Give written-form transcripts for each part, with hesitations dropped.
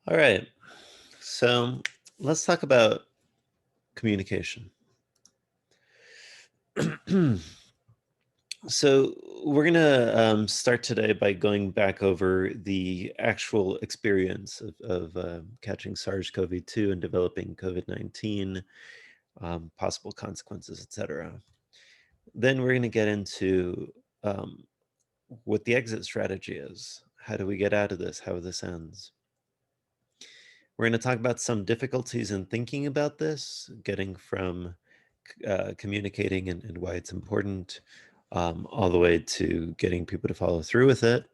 All right, so let's talk about communication. So we're gonna start today by going back over the actual experience of catching SARS-CoV-2 and developing COVID-19, possible consequences, etc. Then we're gonna get into um, what the exit strategy is. How do we get out of this? How this ends? We're going to talk about some difficulties in thinking about this, getting from communicating and why it's important, all the way to getting people to follow through with it.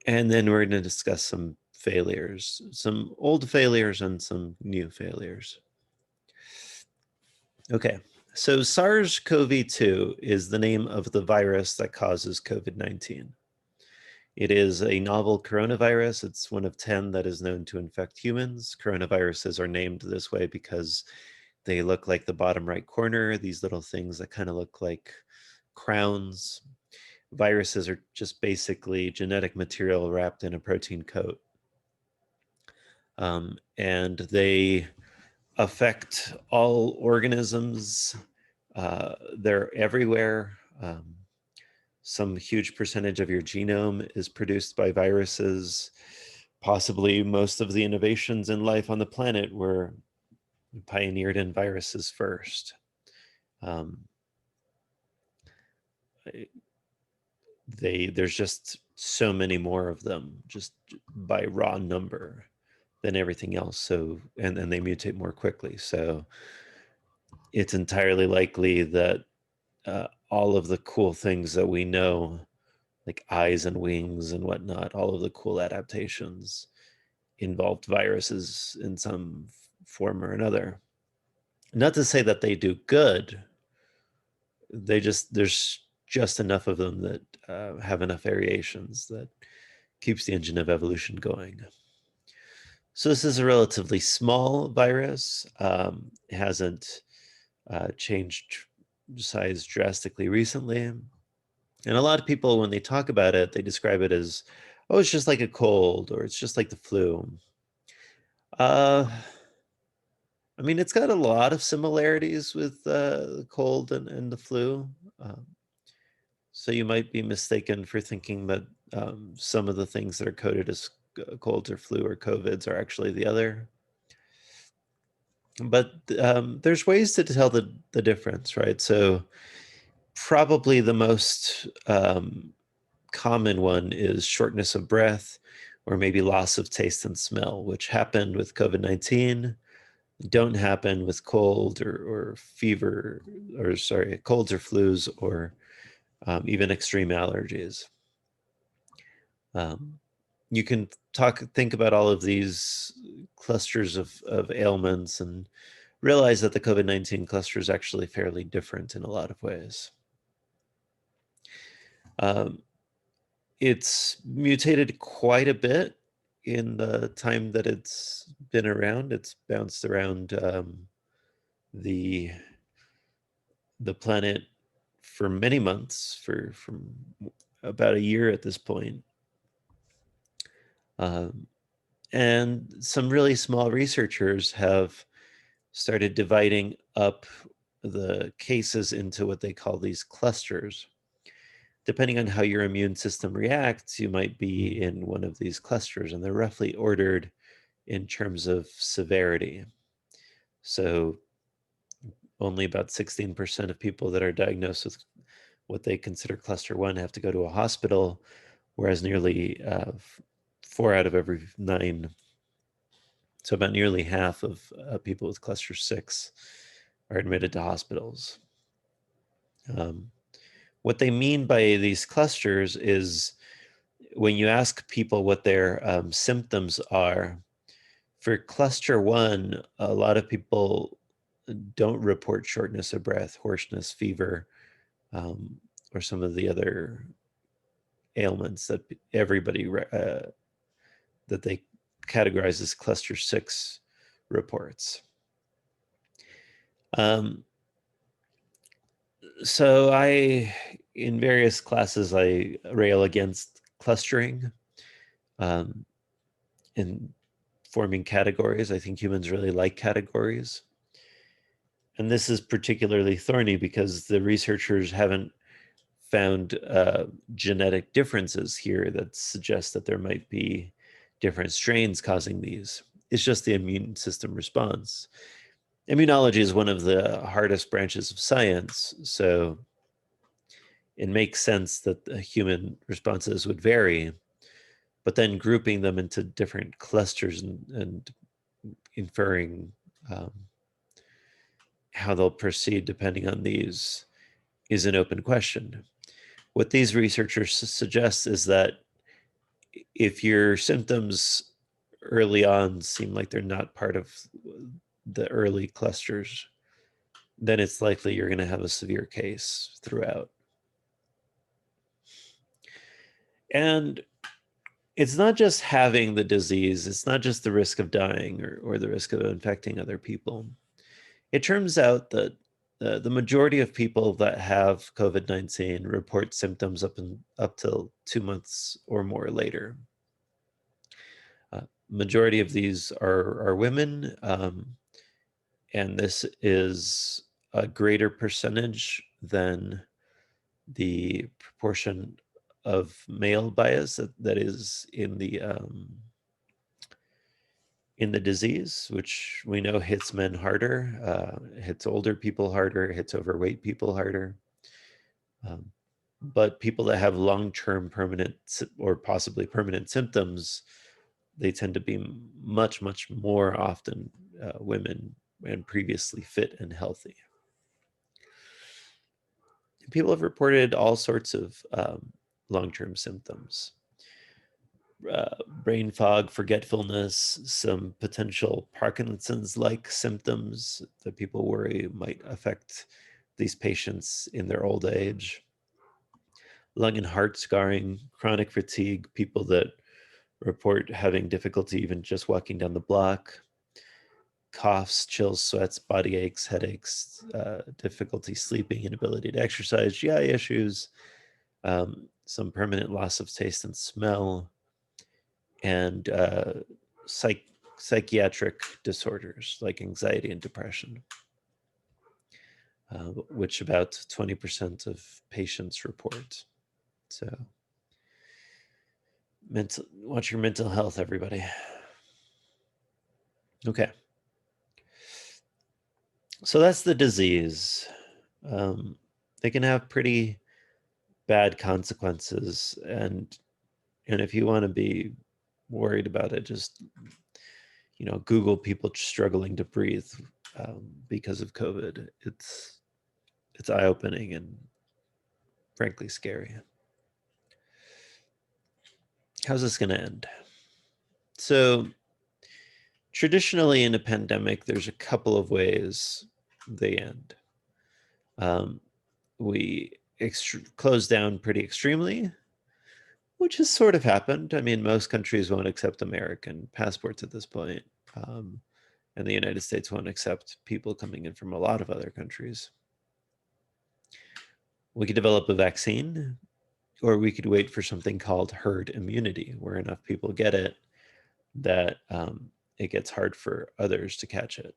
And then we're going to discuss some failures, some old failures and some new failures. Okay, so SARS-CoV-2 is the name of the virus that causes COVID-19. It is a novel coronavirus. It's one of 10 that is known to infect humans. Coronaviruses are named this way because they look like the bottom right corner, these little things that kind of look like crowns. Viruses are just basically genetic material wrapped in a protein coat. And they affect all organisms. They're everywhere. Some huge percentage of your genome is produced by viruses. Possibly most of the innovations in life on the planet were pioneered in viruses first. Um, there's just so many more of them, just by raw number, than everything else. So, and they mutate more quickly. So, it's entirely likely that all of the cool things that we know, like eyes and wings and whatnot, all of the cool adaptations involved viruses in some form or another. Not to say that they do good. There's just enough of them that have enough variations that keeps the engine of evolution going. So this is a relatively small virus. It hasn't changed size drastically recently. And a lot of people, when they talk about it, they describe it as, oh, it's just like a cold, or it's just like the flu. Uh, I mean, it's got a lot of similarities with the cold and the flu. Um, so you might be mistaken for thinking that some of the things that are coded as colds or flu or COVIDs are actually the other. But there's ways to tell the difference, right? So probably the most common one is shortness of breath or maybe loss of taste and smell, which happened with COVID-19, don't happen with cold or fever, or sorry, colds or flus, or even extreme allergies. You can think about all of these clusters of ailments and realize that the COVID-19 cluster is actually fairly different in a lot of ways. Um, it's mutated quite a bit in the time that it's been around. It's bounced around the planet for many months, from about a year at this point. Um, and some really small researchers have started dividing up the cases into what they call these clusters. Depending on how your immune system reacts, you might be in one of these clusters, and they're roughly ordered in terms of severity. So only about 16% of people that are diagnosed with what they consider cluster 1 have to go to a hospital, whereas nearly 4 out of every 9, so about nearly half of people with cluster 6 are admitted to hospitals. What they mean by these clusters is when you ask people what their symptoms are, for cluster 1, a lot of people don't report shortness of breath, hoarseness, fever, or some of the other ailments that everybody that they categorize as cluster 6 reports. So in various classes, I rail against clustering. And forming categories. I think humans really like categories. And this is particularly thorny because the researchers haven't found genetic differences here that suggest that there might be different strains causing these. It's just the immune system response. Immunology is one of the hardest branches of science, so it makes sense that the human responses would vary, but then grouping them into different clusters and inferring um, how they'll proceed depending on these is an open question. What these researchers suggest is that if your symptoms early on seem like they're not part of the early clusters, then it's likely you're going to have a severe case throughout. And it's not just having the disease, it's not just the risk of dying or the risk of infecting other people. It turns out that the majority of people that have COVID-19 report symptoms up till 2 months or more later. Majority of these are women, and this is a greater percentage than the proportion of male bias that is in the disease, which we know hits men harder, hits older people harder, hits overweight people harder. But people that have long-term permanent or possibly permanent symptoms, they tend to be much, much more often women and previously fit and healthy. People have reported all sorts of long-term symptoms. Brain fog, forgetfulness, some potential Parkinson's-like symptoms that people worry might affect these patients in their old age. Lung and heart scarring, chronic fatigue, people that report having difficulty even just walking down the block, coughs, chills, sweats, body aches, headaches, difficulty sleeping, inability to exercise, GI issues, some permanent loss of taste and smell, and psychiatric disorders like anxiety and depression, which about 20% of patients report. So watch your mental health, everybody. Okay. So that's the disease. They can have pretty bad consequences, and if you want to be worried about it, just Google people struggling to breathe because of COVID. It's eye-opening and frankly scary. How's this going to end? So traditionally in a pandemic, there's a couple of ways they end. We close down pretty extremely, which has sort of happened. I mean, most countries won't accept American passports at this point. And the United States won't accept people coming in from a lot of other countries. We could develop a vaccine, or we could wait for something called herd immunity, where enough people get it that it gets hard for others to catch it.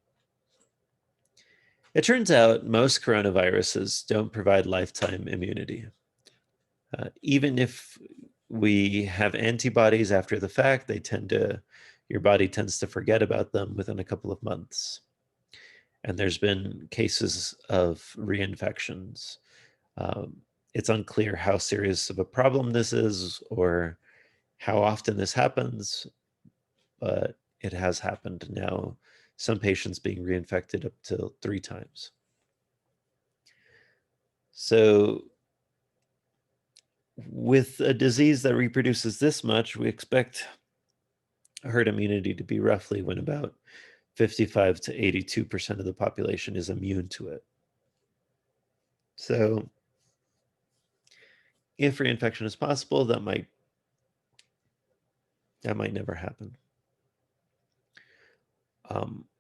It turns out most coronaviruses don't provide lifetime immunity. Even if we have antibodies after the fact, your body tends to forget about them within a couple of months. And there's been cases of reinfections. It's unclear how serious of a problem this is or how often this happens, but it has happened now. Some patients being reinfected up to 3 times. So with a disease that reproduces this much, we expect herd immunity to be roughly when about 55 to 82% of the population is immune to it. So if reinfection is possible, that might never happen.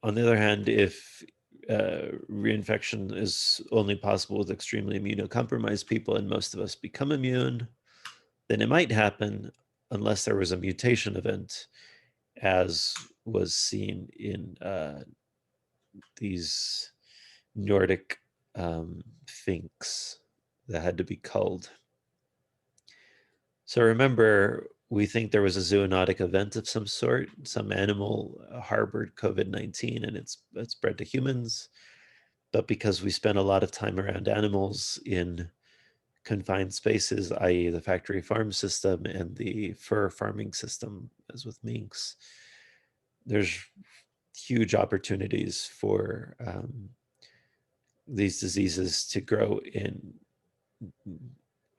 On the other hand, if reinfection is only possible with extremely immunocompromised people and most of us become immune, then it might happen unless there was a mutation event. as was seen in these Nordic finks that had to be culled. So remember, we think there was a zoonotic event of some sort. Some animal harbored COVID-19 and it spread to humans. But because we spent a lot of time around animals in confined spaces, i.e., the factory farm system and the fur farming system, as with minks, there's huge opportunities for these diseases to grow in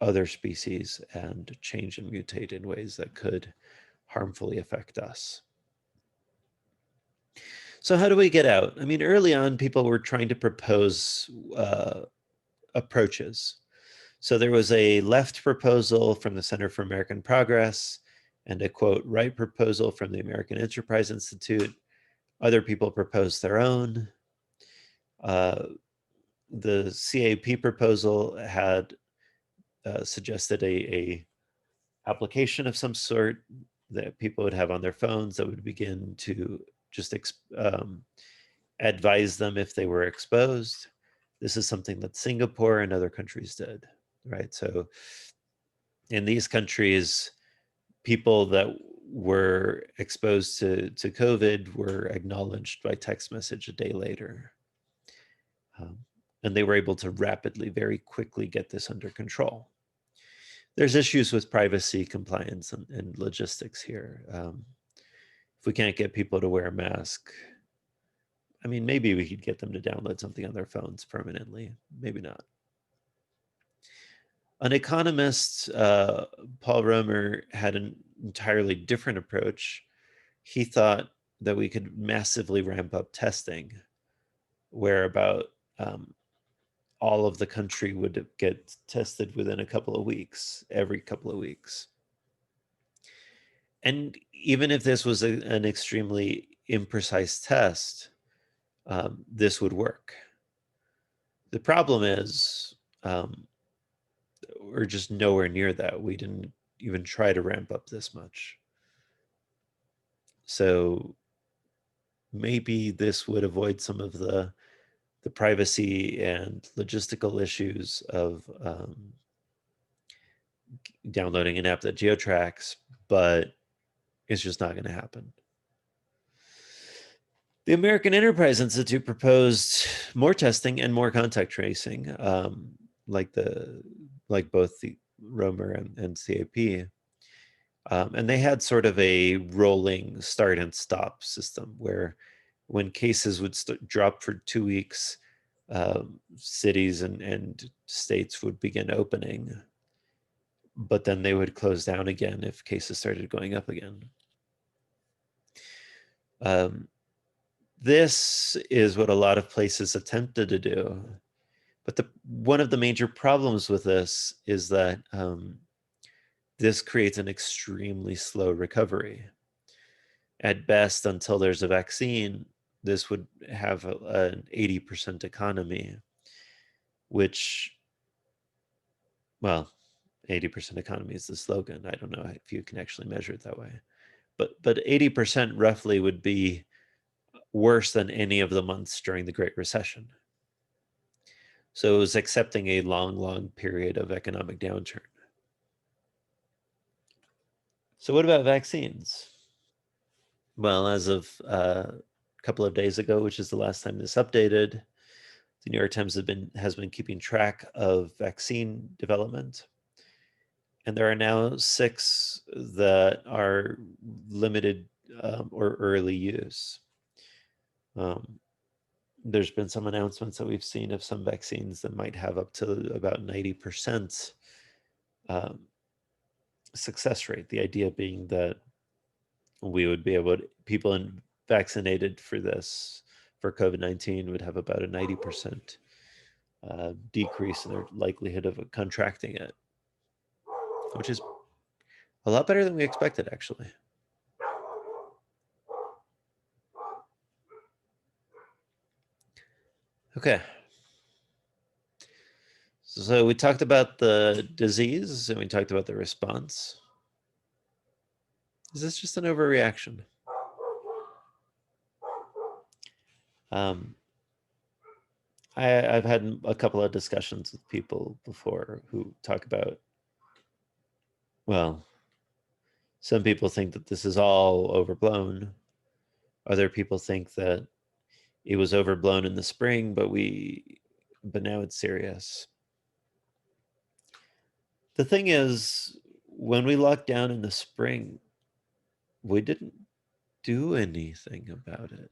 other species and change and mutate in ways that could harmfully affect us. So how do we get out? I mean, early on, people were trying to propose approaches. So there was a left proposal from the Center for American Progress and a quote, right proposal from the American Enterprise Institute. Other people proposed their own. The CAP proposal had suggested a application of some sort that people would have on their phones that would begin to just advise them if they were exposed. This is something that Singapore and other countries did, right? So in these countries, people that were exposed to COVID were acknowledged by text message a day later. And they were able to rapidly, very quickly get this under control. There's issues with privacy, compliance, and logistics here. If we can't get people to wear a mask, I mean, maybe we could get them to download something on their phones permanently. Maybe not. An economist, Paul Romer, had an entirely different approach. He thought that we could massively ramp up testing, where about all of the country would get tested within a couple of weeks, every couple of weeks. And even if this was an extremely imprecise test, this would work. The problem is we're just nowhere near that. We didn't even try to ramp up this much. So maybe this would avoid some of the privacy and logistical issues of downloading an app that geotracks, but it's just not going to happen. The American Enterprise Institute proposed more testing and more contact tracing, like both the Romer and CAP. And they had sort of a rolling start and stop system where when cases would drop for 2 weeks, cities and states would begin opening, but then they would close down again if cases started going up again. This is what a lot of places attempted to do. But one of the major problems with this is that this creates an extremely slow recovery. At best, until there's a vaccine, this would have an 80% economy, which, well, 80% economy is the slogan. I don't know if you can actually measure it that way. But 80% roughly would be worse than any of the months during the Great Recession. So it was accepting a long, long period of economic downturn. So what about vaccines? Well, as of a couple of days ago, which is the last time this updated, the New York Times has been keeping track of vaccine development. And there are now 6 that are limited or early use. There's been some announcements that we've seen of some vaccines that might have up to about 90% success rate. The idea being that we would be able to, people vaccinated for this, for COVID-19 would have about a 90% decrease in their likelihood of contracting it, which is a lot better than we expected, actually. Okay. So we talked about the disease and we talked about the response. Is this just an overreaction? Um, I've had a couple of discussions with people before who talk about, well, some people think that this is all overblown. Other people think that it was overblown in the spring, but now it's serious. The thing is, when we locked down in the spring, we didn't do anything about it.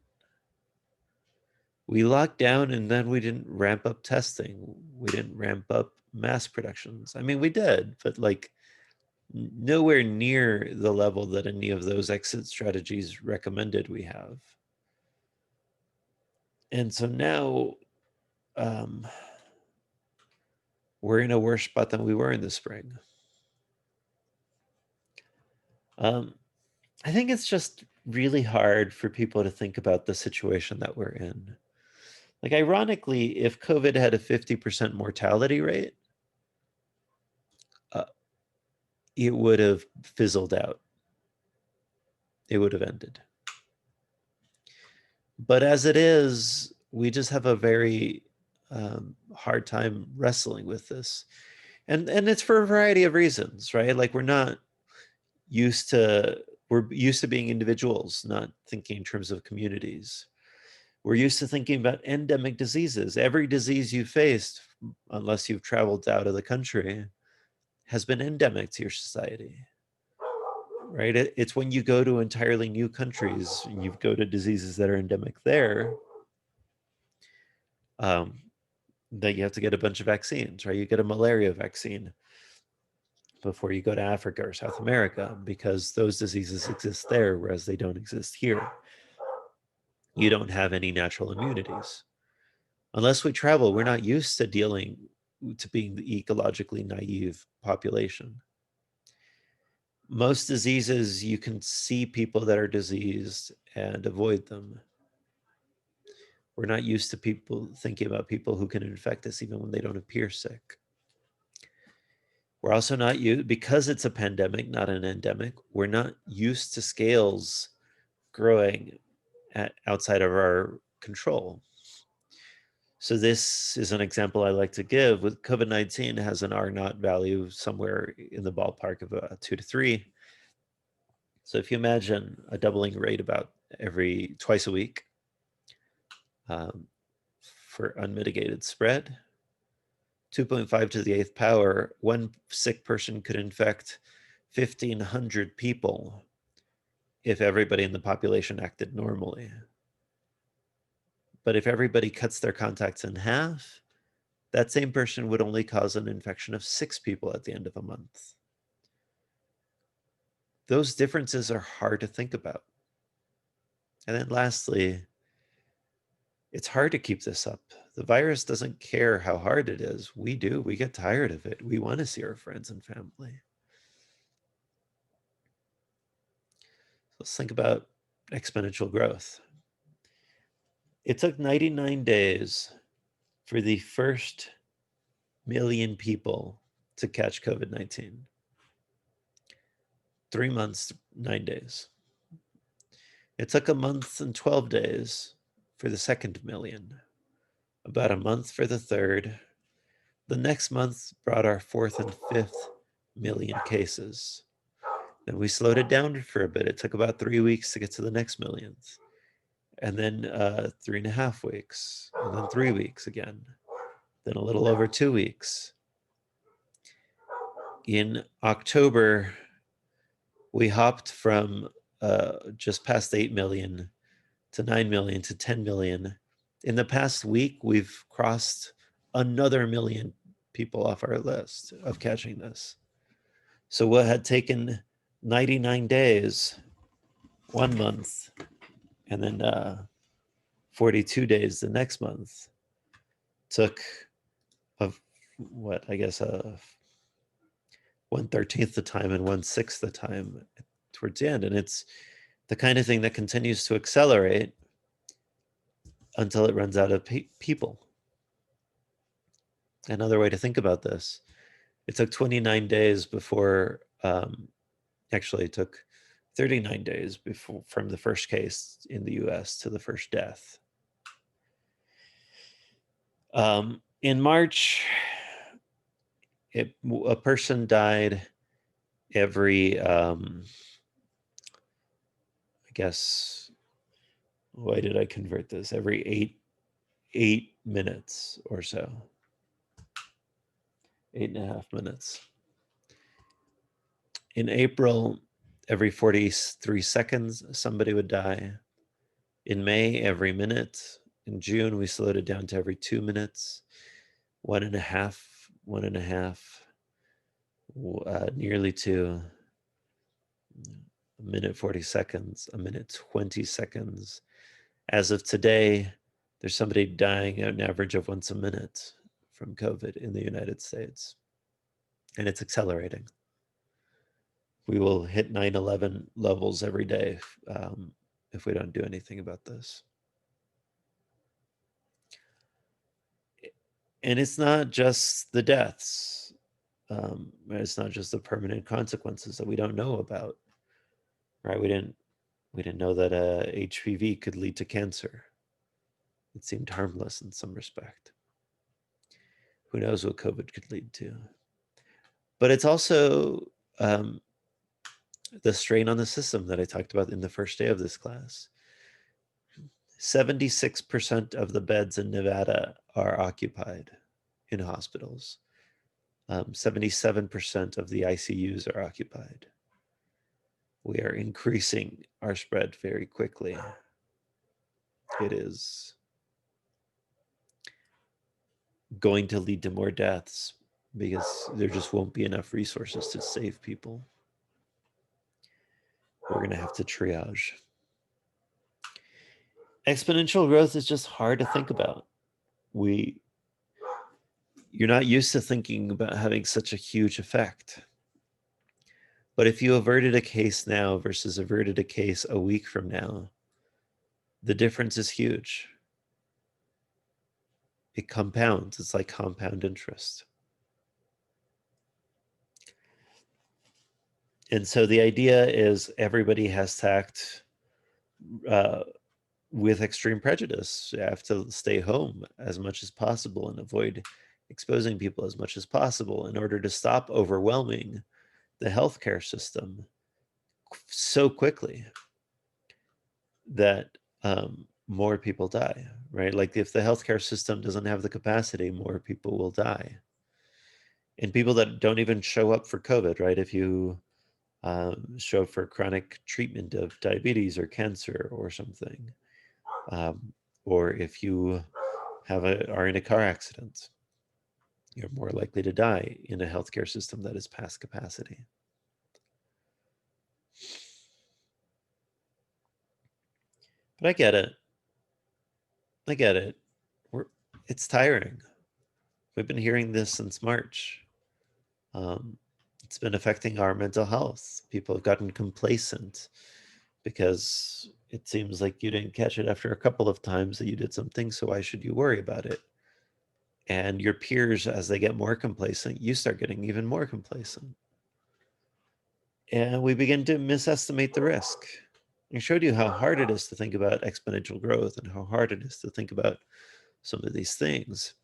We locked down and then we didn't ramp up testing. We didn't ramp up mass productions. I mean, we did, but like nowhere near the level that any of those exit strategies recommended we have. And so now um, we're in a worse spot than we were in the spring. Um, I think it's just really hard for people to think about the situation that we're in. Like, ironically, if COVID had a 50% mortality rate, uh, it would have fizzled out. It would have ended. But as it is, we just have a very hard time wrestling with this. And it's for a variety of reasons, right? Like used to we're used to being individuals, not thinking in terms of communities. We're used to thinking about endemic diseases. Every disease you faced, unless you've traveled out of the country, has been endemic to your society, right? It's when you go to entirely new countries and you go to diseases that are endemic there, um, that you have to get a bunch of vaccines, right? You get a malaria vaccine before you go to Africa or South America because those diseases exist there, whereas they don't exist here. You don't have any natural immunities. Unless we travel, we're not used to dealing to being the ecologically naive population. Most diseases, you can see people that are diseased and avoid them. We're not used to people thinking about people who can infect us even when they don't appear sick. We're also not used, because it's a pandemic, not an endemic, we're not used to scales growing outside of our control. So this is an example I like to give. With COVID-19 has an R naught value somewhere in the ballpark of 2 to 3. So if you imagine a doubling rate about every twice a week um, for unmitigated spread, 2.5 to the eighth power, one sick person could infect 1,500 people if everybody in the population acted normally. But if everybody cuts their contacts in half, that same person would only cause an infection of 6 people at the end of a month. Those differences are hard to think about. And then lastly, it's hard to keep this up. The virus doesn't care how hard it is. We do. We get tired of it. We want to see our friends and family. Let's think about exponential growth. It took 99 days for the first million people to catch COVID-19. 3 months, 9 days. It took a month and 12 days for the second million, about a month for the third. The next month brought our fourth and fifth million cases. Then we slowed it down for a bit. It took about 3 weeks to get to the next millionth. And then 3.5 weeks, and then 3 weeks again, then a little over 2 weeks. In October, we hopped from just past 8 million to 9 million to 10 million. In the past week, we've crossed another million people off our list of catching this. So what had taken 99 days, 1 month, and then 42 days the next month, took of what I guess 1/13 the time and 1/6 the time towards the end. And it's the kind of thing that continues to accelerate until it runs out of people. Another way to think about this, it took 29 days before, actually it took 39 days before from the first case in the US to the first death. In March, a person died every, I guess, why did I convert this? Every eight minutes or so. 8.5 minutes. In April, every 43 seconds, somebody would die. In May, every minute. In June, we slowed it down to every 2 minutes. 1.5, 1.5, nearly 2, a minute 40 seconds, a minute 20 seconds. As of today, there's somebody dying at an average of once a minute from COVID in the United States. And it's accelerating. We will hit 9/11 levels every day if we don't do anything about this. And it's not just the deaths. It's not just the permanent consequences that we don't know about, right? We didn't know that HPV could lead to cancer. It seemed harmless in some respect. Who knows what COVID could lead to? But it's also the strain on the system that I talked about in the first day of this class. 76% of the beds in Nevada are occupied in hospitals. 77% of the ICUs are occupied. We are increasing our spread very quickly. It is going to lead to more deaths because there just won't be enough resources to save people. We're going to have to triage. Exponential growth is just hard to think about. You're not used to thinking about having such a huge effect. But if you averted a case now versus averted a case a week from now, the difference is huge. It compounds. It's like compound interest. And so the idea is everybody has to act with extreme prejudice. You have to stay home as much as possible and avoid exposing people as much as possible in order to stop overwhelming the healthcare system so quickly that more people die, right? Like if the healthcare system doesn't have the capacity, more people will die. And people that don't even show up for COVID, right? If you show up for chronic treatment of diabetes or cancer or something, or if you are in a car accident, you're more likely to die in a healthcare system that is past capacity. But I get it. I get it. It's tiring. We've been hearing this since March. It's been affecting our mental health. People have gotten complacent because it seems like you didn't catch it after a couple of times that you did something, so why should you worry about it? And your peers, as they get more complacent, you start getting even more complacent. And we begin to misestimate the risk. I showed you how hard it is to think about exponential growth and how hard it is to think about some of these things.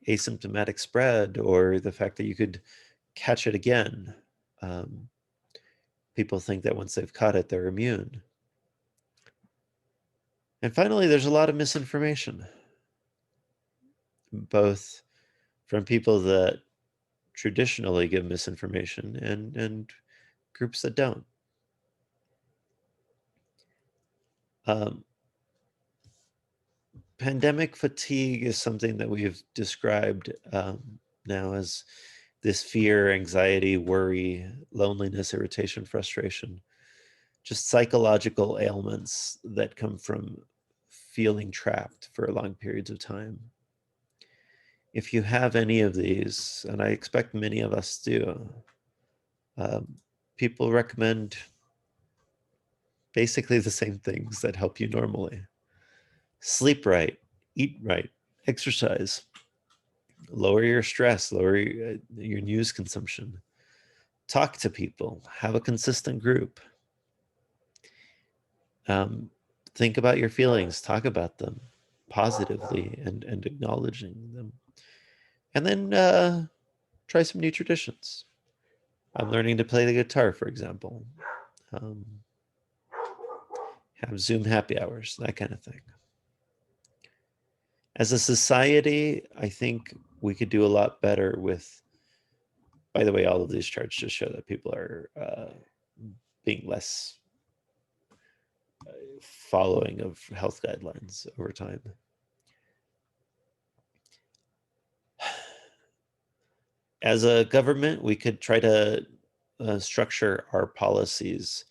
Asymptomatic spread, or the fact that you could catch it again. People think that once they've caught it, they're immune. And finally, there's a lot of misinformation, both from people that traditionally give misinformation and groups that don't. Pandemic fatigue is something that we've described now as this fear, anxiety, worry, loneliness, irritation, frustration, just psychological ailments that come from feeling trapped for long periods of time. If you have any of these, and I expect many of us do, people recommend basically the same things that help you normally. Sleep right, eat right, exercise, lower your stress, lower your news consumption, talk to people, have a consistent group. Think about your feelings, talk about them. positively and acknowledging them. And then try some new traditions. I'm learning to play the guitar, for example. Um, have Zoom happy hours, that kind of thing. As a society, I think we could do a lot better with, by the way, all of these charts just show that people are being less following of health guidelines over time. As a government, we could try to structure our policies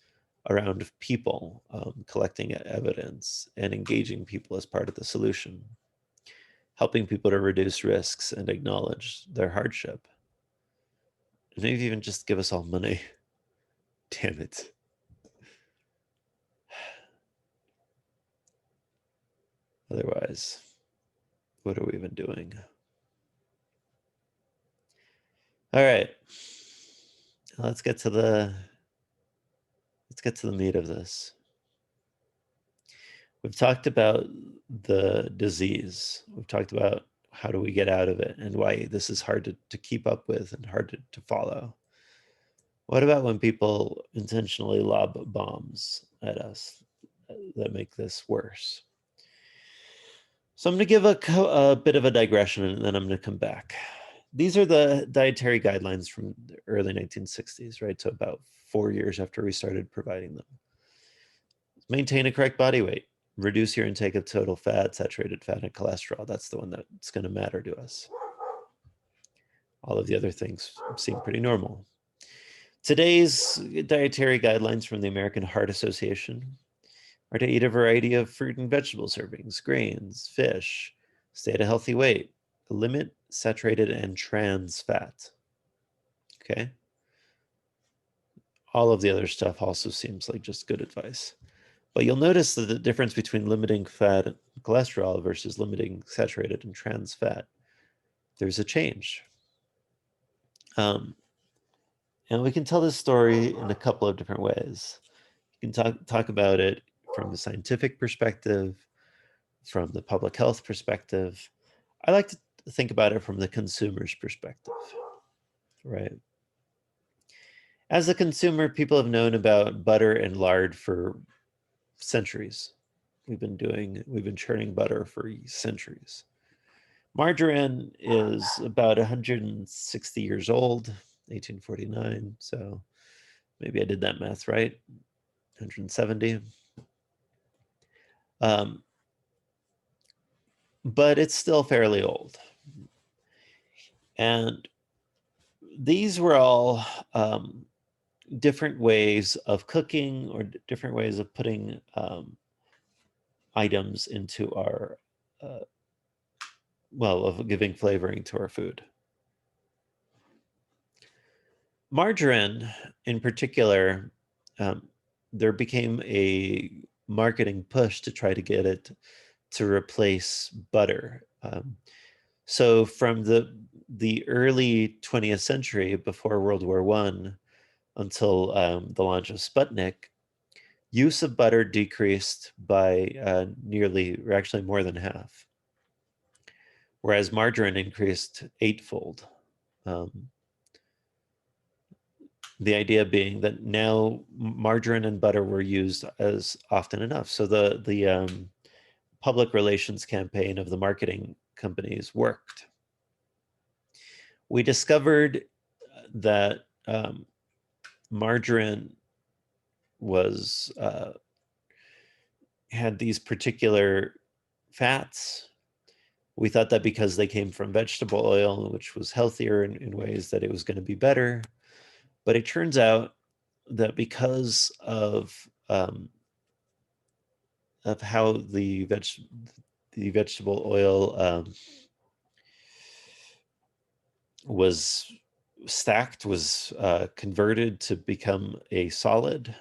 around people, collecting evidence and engaging people as part of the solution, helping people to reduce risks and acknowledge their hardship. And maybe even just give us all money. Damn it. Otherwise, what are we even doing? All right. Let's get to the meat of this. We've talked about the disease. We've talked about how do we get out of it and why this is hard to keep up with and hard to follow. What about when people intentionally lob bombs at us that make this worse? So I'm going to give a bit of a digression and then I'm going to come back. These are the dietary guidelines from the early 1960s, right? So about 4 years after we started providing them. Maintain a correct body weight. Reduce your intake of total fat, saturated fat, and cholesterol. That's the one that's going to matter to us. All of the other things seem pretty normal. Today's dietary guidelines from the American Heart Association are to eat a variety of fruit and vegetable servings, grains, fish, stay at a healthy weight, limit saturated and trans fat. Okay. All of the other stuff also seems like just good advice. But you'll notice that the difference between limiting fat and cholesterol versus limiting saturated and trans fat, there's a change. And we can tell this story in a couple of different ways. You can talk about it from the scientific perspective, from the public health perspective. I like to think about it from the consumer's perspective, right? As a consumer, people have known about butter and lard for centuries. We've been churning butter for centuries. Margarine is about 160 years old, 1849. So maybe I did that math right, 170. But it's still fairly old. And these were all different ways of cooking or different ways of putting items into our, of giving flavoring to our food. Margarine, in particular, there became a marketing push to try to get it to replace butter. So from the early 20th century, before World War I, until the launch of Sputnik, use of butter decreased by nearly, or actually more than half, whereas margarine increased eightfold. The idea being that now margarine and butter were used as often enough. So the public relations campaign of the marketing companies worked. We discovered that margarine was had these particular fats. We thought that because they came from vegetable oil, which was healthier in ways, that it was going to be better. But it turns out that because of how the vegetable oil was stacked, was converted to become a solid,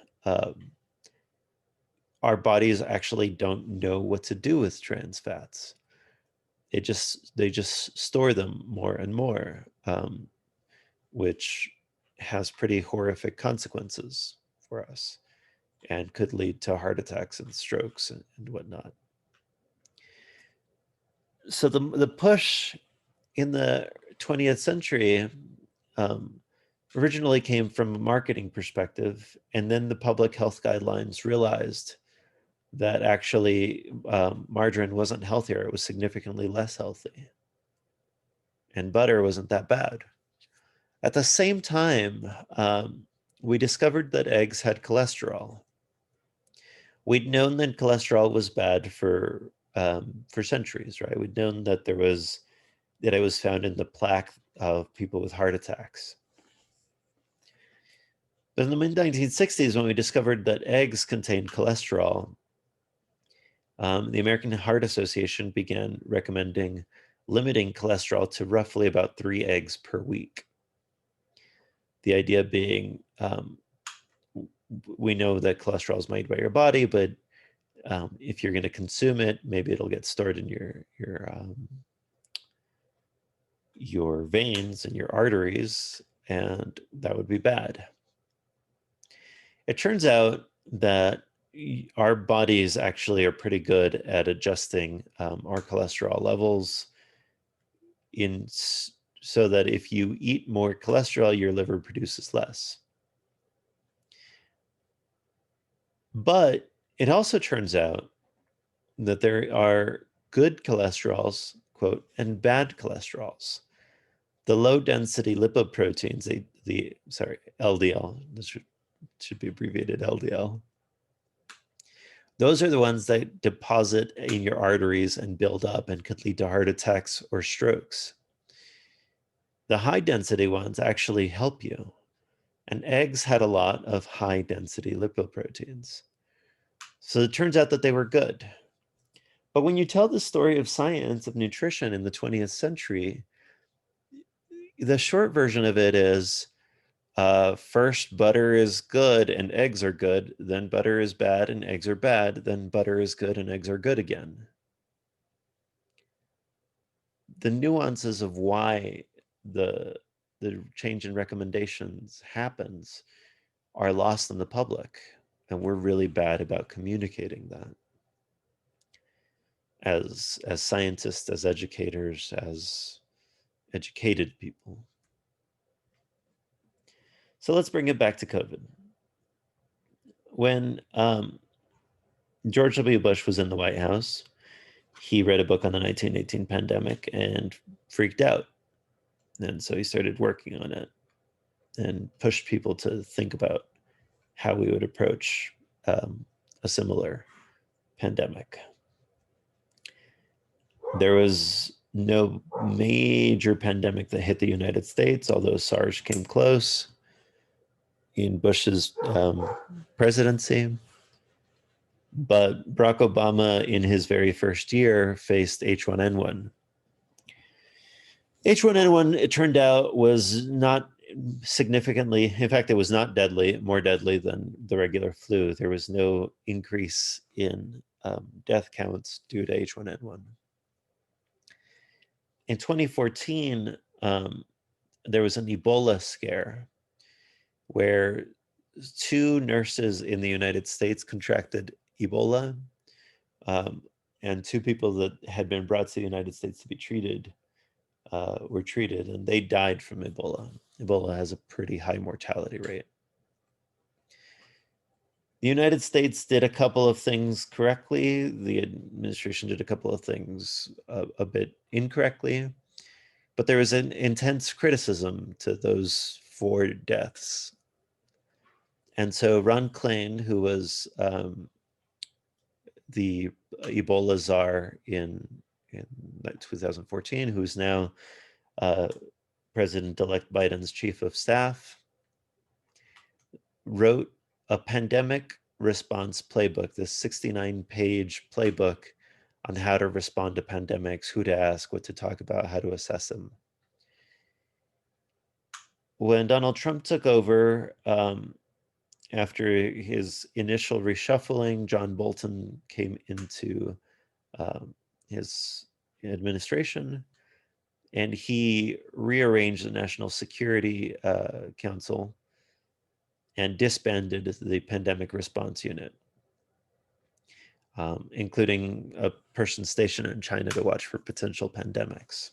our bodies actually don't know what to do with trans fats. They just store them more and more, which has pretty horrific consequences for us and could lead to heart attacks and strokes and whatnot. So the push in the 20th century originally came from a marketing perspective, and then the public health guidelines realized that actually margarine wasn't healthier, it was significantly less healthy, and butter wasn't that bad. At the same time, we discovered that eggs had cholesterol. We'd known that cholesterol was bad for centuries, right? We'd known that it was found in the plaque of people with heart attacks. But in the mid-1960s, when we discovered that eggs contained cholesterol, the American Heart Association began recommending limiting cholesterol to roughly about 3 eggs per week. The idea being, we know that cholesterol is made by your body, but if you're going to consume it, maybe it'll get stored in your veins and your arteries, and that would be bad. It turns out that our bodies actually are pretty good at adjusting our cholesterol levels so that if you eat more cholesterol, your liver produces less. But it also turns out that there are good cholesterols, quote, and bad cholesterols. The low density lipoproteins, LDL, this should be abbreviated LDL. Those are the ones that deposit in your arteries and build up and could lead to heart attacks or strokes. The high density ones actually help you. And eggs had a lot of high density lipoproteins. So it turns out that they were good. But when you tell the story of science, of nutrition in the 20th century, the short version of it is first butter is good and eggs are good, then butter is bad and eggs are bad, then butter is good and eggs are good again. The nuances of why the change in recommendations happens are lost in the public, and we're really bad about communicating that as scientists, as educators, as educated people. So let's bring it back to COVID. When George W. Bush was in the White House, he read a book on the 1918 pandemic and freaked out. And so he started working on it and pushed people to think about how we would approach a similar pandemic. There was no major pandemic that hit the United States, although SARS came close in Bush's presidency. But Barack Obama, in his very first year, faced H1N1. H1N1, it turned out, was not significantly, in fact, it was not deadly, more deadly than the regular flu. There was no increase in death counts due to H1N1. In 2014, there was an Ebola scare where 2 nurses in the United States contracted Ebola, and 2 people that had been brought to the United States to be treated were treated, and they died from Ebola. Ebola has a pretty high mortality rate. The United States did a couple of things correctly. The administration did a couple of things a bit incorrectly, but there was an intense criticism to those 4 deaths. And so Ron Klain, who was the Ebola czar in 2014, who's now President-elect Biden's chief of staff, wrote a pandemic response playbook, this 69-page playbook on how to respond to pandemics, who to ask, what to talk about, how to assess them. When Donald Trump took over, after his initial reshuffling, John Bolton came into his administration, and he rearranged the National Security Council and disbanded the Pandemic Response Unit. including a person stationed in China to watch for potential pandemics.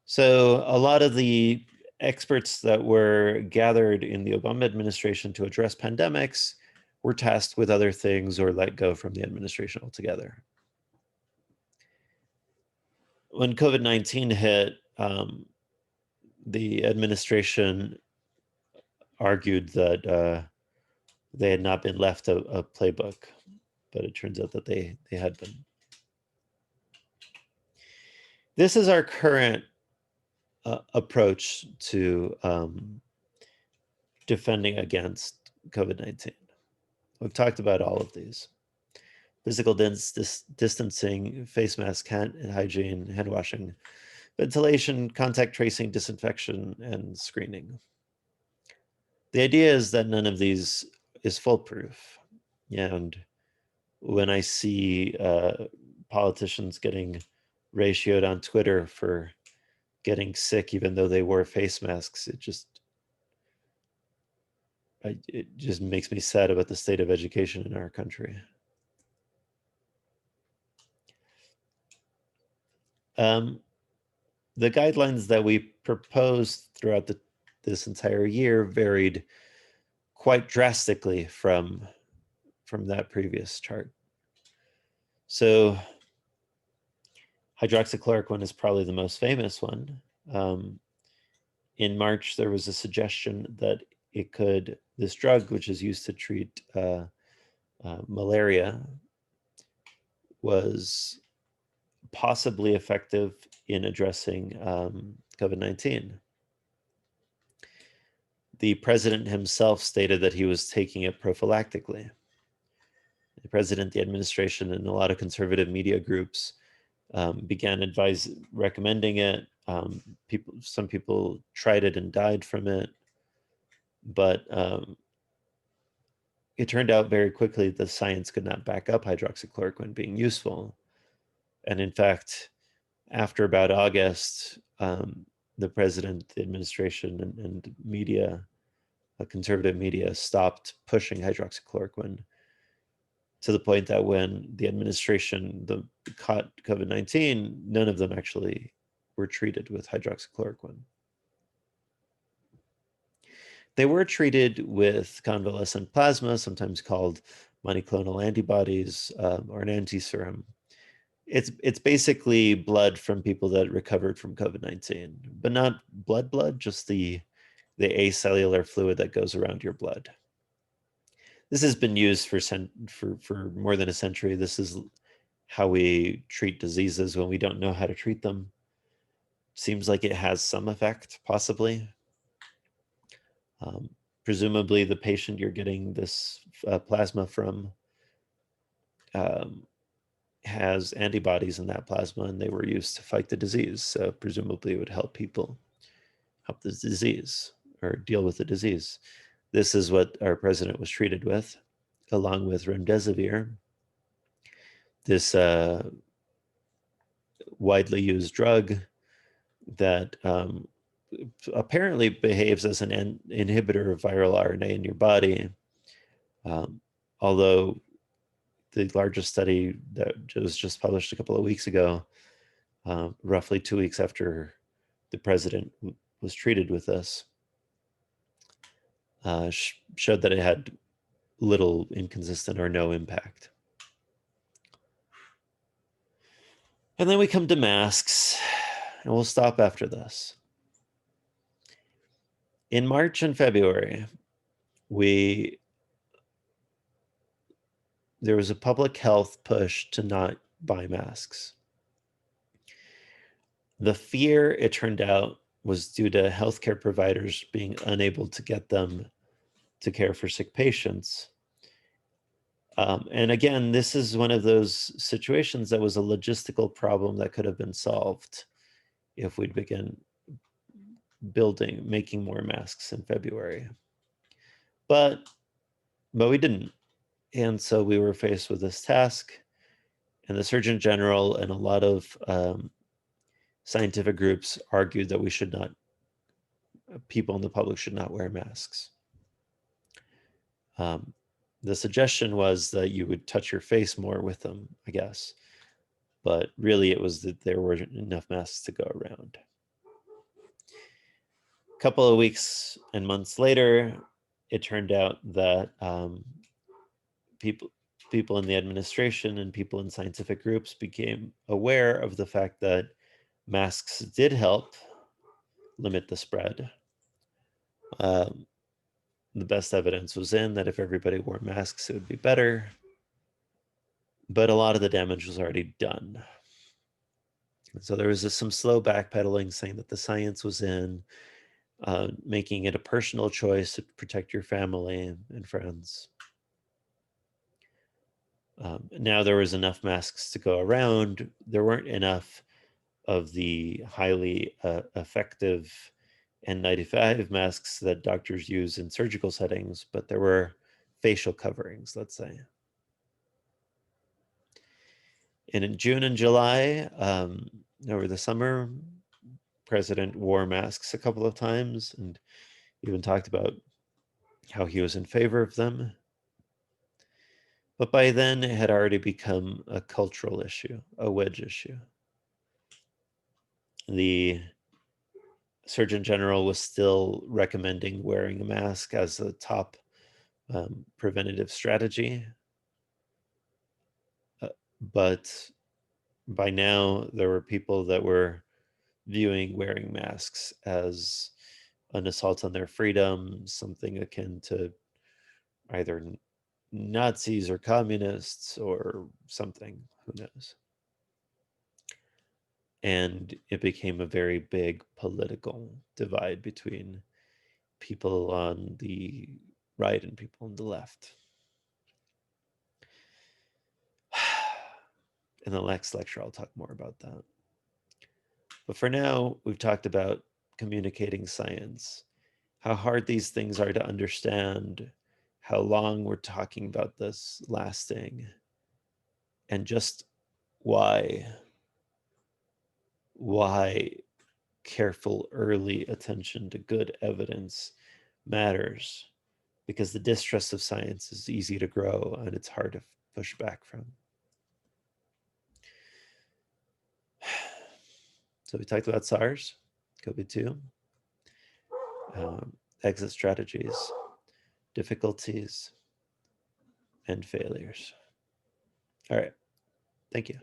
So a lot of the experts that were gathered in the Obama administration to address pandemics were tasked with other things or let go from the administration altogether. When COVID-19 hit, the administration argued that they had not been left a playbook, but it turns out that they had been. This is our current approach to defending against COVID-19. We've talked about all of these. Physical distancing, face mask, hand hygiene, hand washing, ventilation, contact tracing, disinfection, and screening. The idea is that none of these is foolproof. And when I see politicians getting ratioed on Twitter for getting sick even though they wore face masks, it just makes me sad about the state of education in our country. The guidelines that we proposed throughout this entire year varied quite drastically from that previous chart. So hydroxychloroquine is probably the most famous one. In March, there was a suggestion that this drug, which is used to treat malaria, was possibly effective in addressing COVID-19. The president himself stated that he was taking it prophylactically. The president, the administration, and a lot of conservative media groups began recommending it. Some people tried it and died from it, but it turned out very quickly that the science could not back up hydroxychloroquine being useful. And in fact, after about August, the president, the administration, and media, conservative media, stopped pushing hydroxychloroquine to the point that when the administration caught COVID-19, none of them actually were treated with hydroxychloroquine. They were treated with convalescent plasma, sometimes called monoclonal antibodies, or an antiserum. It's basically blood from people that recovered from COVID-19, but not blood, just the acellular fluid that goes around your blood. This has been used for more than a century. This is how we treat diseases when we don't know how to treat them. Seems like it has some effect, possibly. Presumably, the patient you're getting this plasma from has antibodies in that plasma, and they were used to fight the disease. So presumably, it would help people help the disease or deal with the disease. This is what our president was treated with, along with remdesivir, this widely used drug that apparently behaves as an inhibitor of viral RNA in your body, although the largest study that was just published a couple of weeks ago, roughly 2 weeks after the president was treated with this, showed that it had little inconsistent or no impact. And then we come to masks, and we'll stop after this. In March and February, there was a public health push to not buy masks. The fear, it turned out, was due to healthcare providers being unable to get them to care for sick patients. And again, this is one of those situations that was a logistical problem that could have been solved if we'd begin making more masks in February. But we didn't. And so we were faced with this task, and the Surgeon General and a lot of scientific groups argued that people in the public should not wear masks. The suggestion was that you would touch your face more with them, I guess. But really, it was that there weren't enough masks to go around. A couple of weeks and months later, it turned out that people in the administration and people in scientific groups became aware of the fact that masks did help limit the spread. Um, the best evidence was in that if everybody wore masks, it would be better. But a lot of the damage was already done. So there was some slow backpedaling saying that the science was in, making it a personal choice to protect your family and friends. Now there was enough masks to go around. There weren't enough of the highly effective N95 masks that doctors use in surgical settings, but there were facial coverings, let's say. And in June and July, over the summer, President wore masks a couple of times and even talked about how he was in favor of them. But by then, it had already become a cultural issue, a wedge issue. The Surgeon General was still recommending wearing a mask as a top preventative strategy. But by now, there were people that were viewing wearing masks as an assault on their freedom, something akin to either Nazis or communists or something, who knows. And it became a very big political divide between people on the right and people on the left. In the next lecture, I'll talk more about that. But for now, we've talked about communicating science, how hard these things are to understand, how long we're talking about this lasting, and just why careful early attention to good evidence matters, because the distrust of science is easy to grow and it's hard to push back from. So we talked about SARS, COVID-2, exit strategies, difficulties, and failures. All right, thank you.